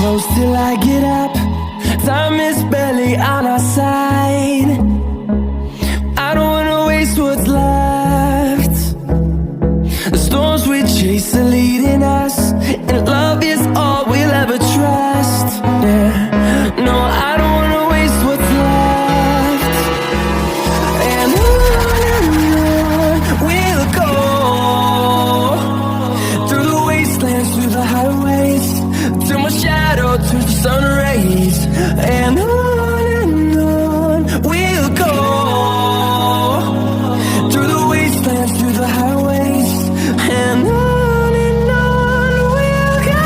close till I get up. Time is barely on our side. I don't wanna waste what's left. The storms we chase are leading us, and love is all we'll ever trust. Yeah, no, I don't wanna waste what's left. And on we'll go, through the wastelands, through the highways, till my shadow turns to sun rays. And on we'll go, through the wastelands, through the highways, and on we'll go.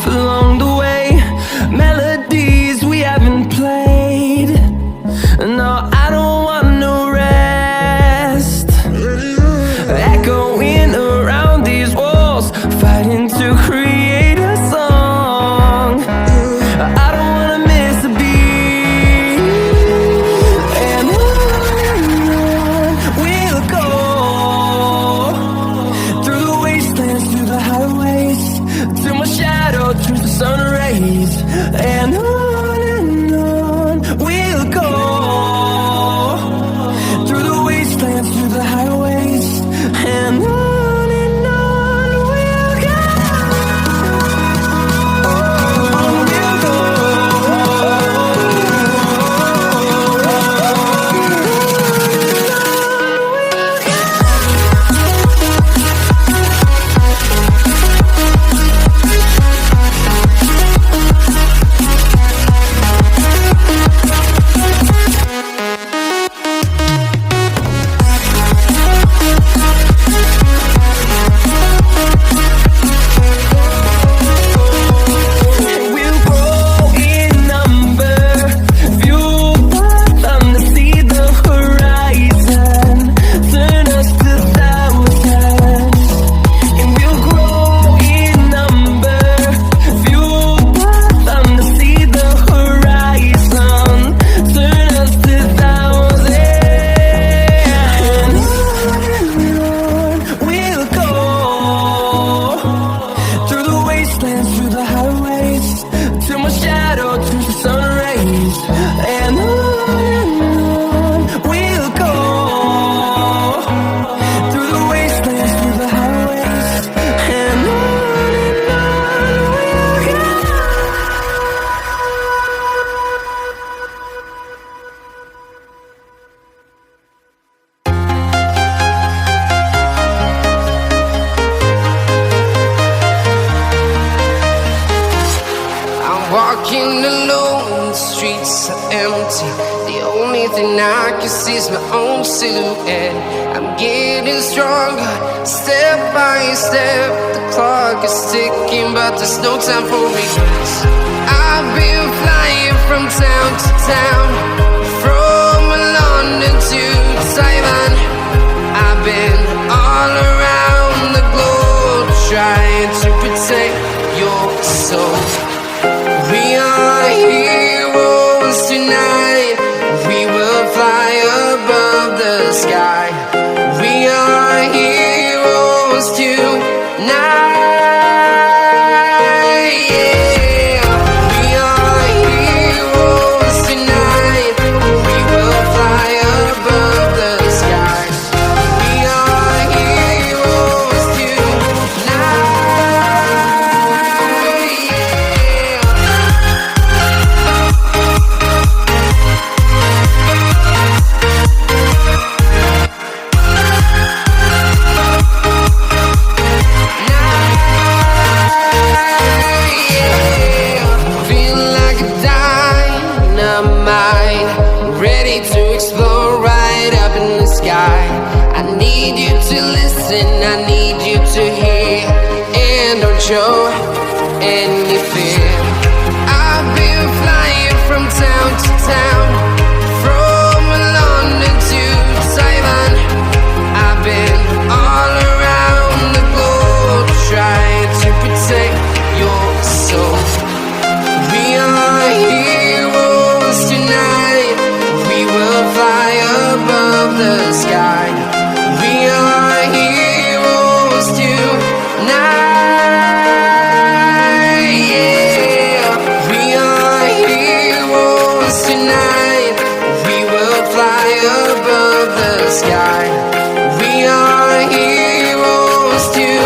Along the way, melodies we haven't played. No, I don't want no rest. Echoing around these walls, fighting to create a song. I don't wanna miss a beat. And on we'll go, through the wastelands, through the highways, till my shadow turns to sun rays. And on we'll go, through the wastelands, through the highways, and on we'll go. Through the highways, till my shadow turns to sun rays. And on we'll go, through the wastelands, through the highways, and on we'll go. Walking alone, the streets are empty. The only thing I can see is my own silhouette. I'm getting stronger, step by step. The clock is ticking, but there's no time for regrets. I've been flying from town to town, from London to Taiwan. I've been all around the globe, trying to protect your soul. We are heroes tonight. We will fly above the sky. We are heroes tonight. Yeah. We are heroes tonight. We will fly above the sky. We are heroes tonight. Ready to explore right to listen, I need you to hear, and don't show any fear. I've been flying from town to town, from London to Taiwan. I've been all around the globe trying to protect your soul. We are heroes tonight. We will fly above the sky. We are heroes tonight. Yeah. We are heroes tonight. We will fly above the sky. We are heroes tonight.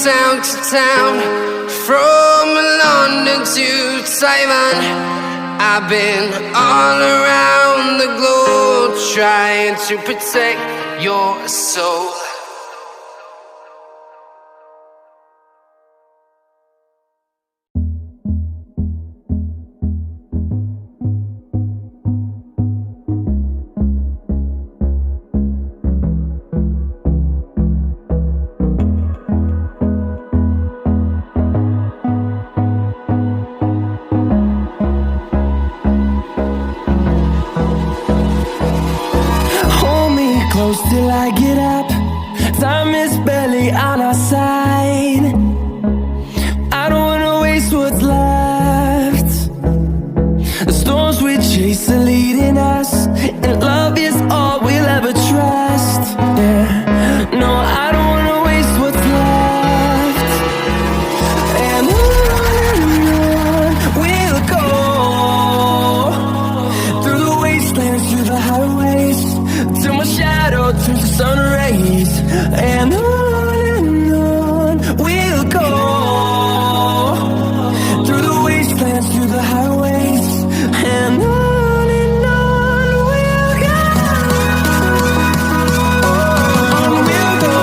Town to town, from London to Taiwan. I've been all around the globe trying to protect your soul. Close till I get up. Time is barely on our side. I don't wanna waste what's left. The storms we chase are leading us, and love is all we'll ever trust. Yeah. No, I don't wanna waste what's left. And on we'll go, through the wastelands, through the highways, till my shadow turns to sun rays. And on we'll go, through the wastelands, through the highways, and on we'll go.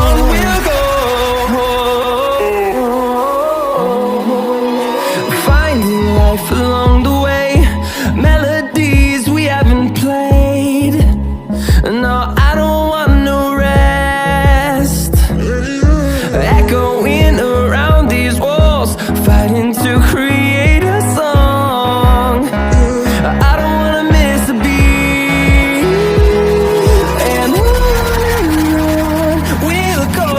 On we'll go. Along the way, melodies we haven't played. No, I don't want no rest. Echoing around these walls, fighting to create a song. I don't wanna miss a beat. And on we'll go,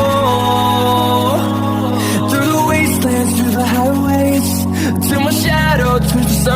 through the wastelands, through the highways, till my shadow turns to sun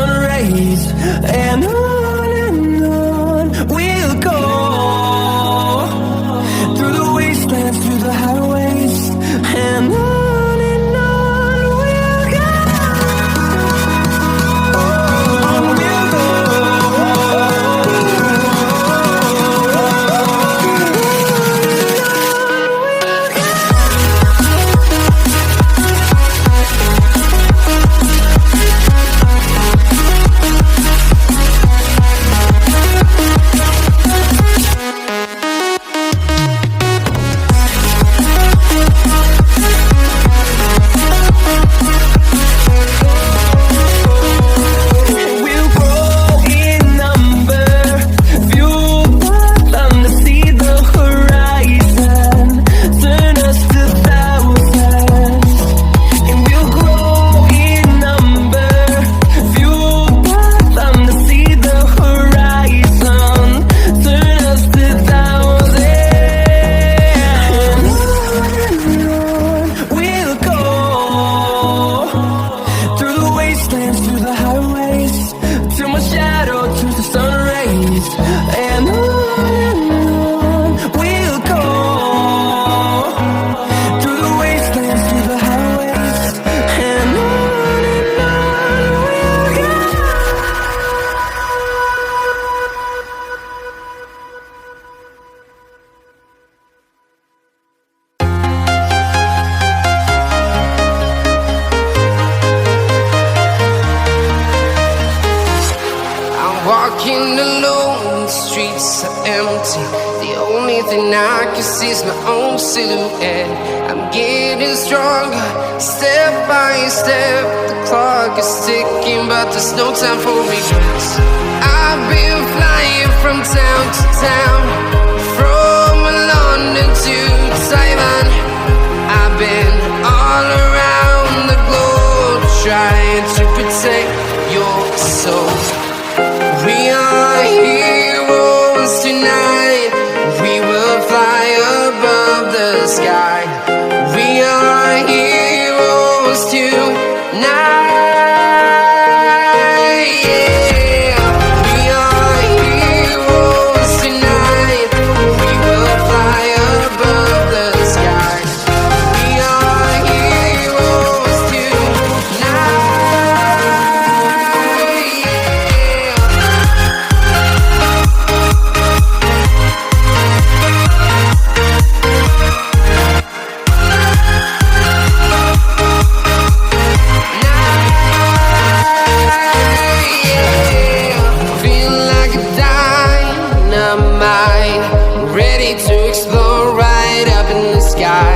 wastelands, through the highways, till my shadow turns to sun rays. And on we'll go, through the wastelands, through the highways, and on we'll go. Walking alone, the streets are empty. The only thing I can see is my own silhouette. I'm getting stronger, step by step. The clock is ticking, but there's no time for regrets. I've been flying from town to town, from London to Taiwan. I've been all around the globe, trying to protect your soul. We are heroes tonight. We will fly above the sky. We are heroes tonight. Yeah. We are heroes tonight. We will fly above the sky. We are heroes tonight. Ready to explore right up in the sky.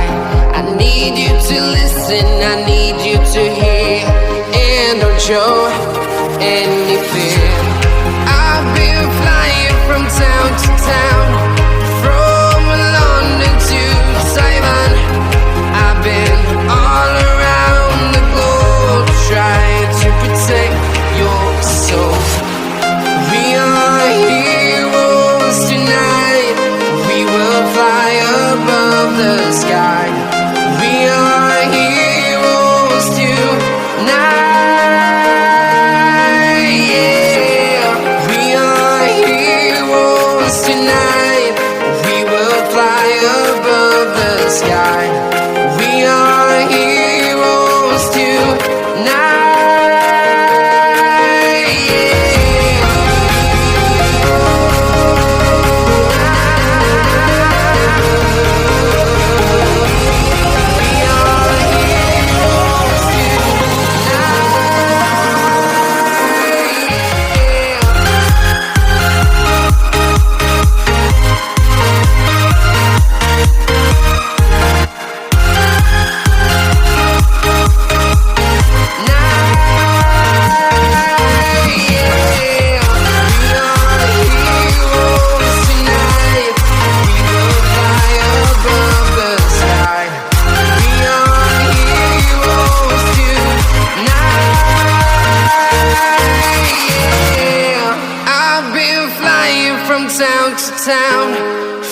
I need you to listen, I need you to hear, and don't show any fear. I've been flying from town to town, from London to Taiwan. I've been all around the globe, trying to protect your soul. We are heroes tonight. We will fly above the sky. We are heroes tonight. Yeah. We are heroes tonight. We will fly above the sky. We are heroes tonight. Town to town,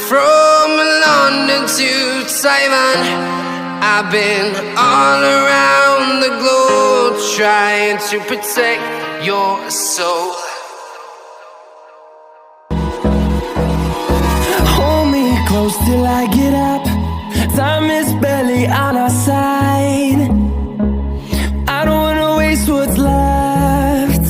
from London to Taiwan. I've been all around the globe, trying to protect your soul. Hold me close till I get up. Time is barely on our side. I don't wanna waste what's left.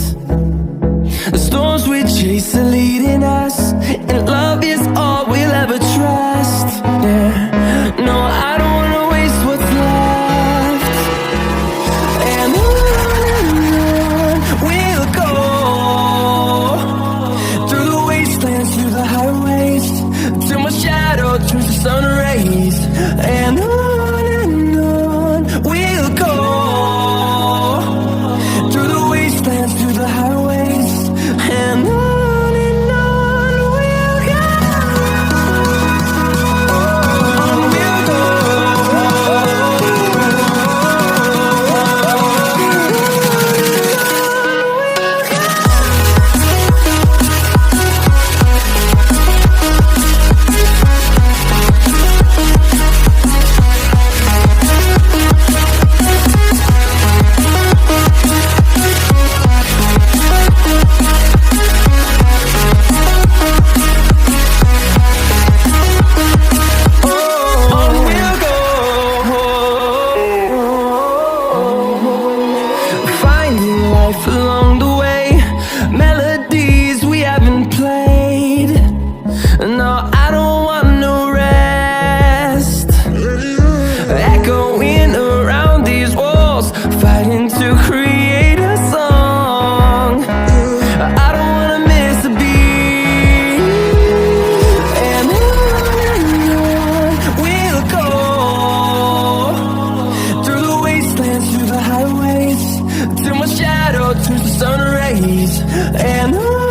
The storms we chase are leading us, and love is all we'll ever trust. Yeah. No, I don't wanna waste what's left. And on we'll go, through the wastelands, through the highways, till my shadow turns to sun rays. And on we'll go, through the wastelands, through the highways, and on we'll go. On we'll go. life along the way, melodies we haven't played. No, I don't want no rest, echoing around these walls, fighting to create a song. I don't wanna miss a beat, and on we'll go, through the wastelands, through the highways, till my shadow turns to sun rays, and on